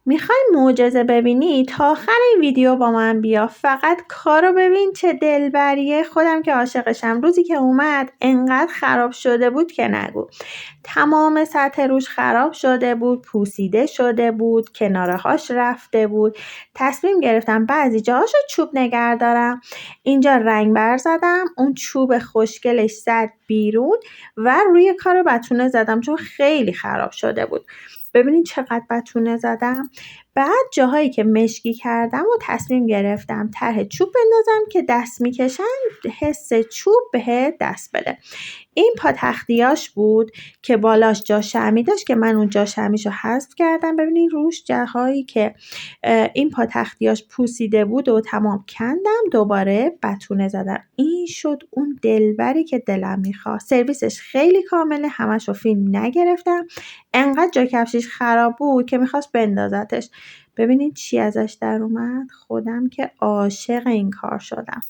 میخوای معجزه ببینی تا آخر این ویدیو با من بیا. فقط کارو ببین چه دلبریه. خودم که عاشقشم. روزی که اومد انقدر خراب شده بود که نگو. تمام سطح روش خراب شده بود، پوسیده شده بود، کنارهاش رفته بود. تصمیم گرفتم بعضی جاهاشو چوب نگر دارم. اینجا رنگ بر زدم، اون چوب خوشگلش زد بیرون و روی کار بتونه زدم چون خیلی خراب شده بود. ببینید چقدر بتونه زدم. بعد جاهایی که مشکی کردم و تصمیم گرفتم ته چوب بندازم که دست میکشن حس چوب به دست بده. این پاتختیاش بود که بالاش جاشمی داشت که من اون جاشمیشو حذف کردم. ببینید روش جاهایی که این پاتختیاش پوسیده بود و تمام کندم، دوباره بتونه زدم. این شد اون دلبری که دلم میخواست. سرویسش خیلی کامله، همشو فیلم نگرفتم. انقدر جا کفشش خراب بود که میخواست بندازتش. ببینید چی ازش در اومد. خودم که عاشق این کار شدم.